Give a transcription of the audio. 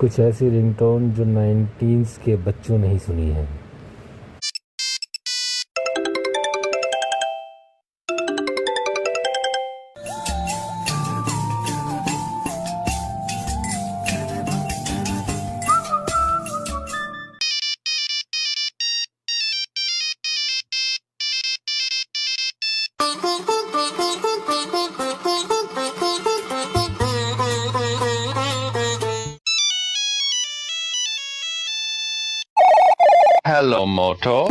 कुछ ऐसी रिंगटोन जो 90s के बच्चों ने ही सुनी है। Hello, Moto.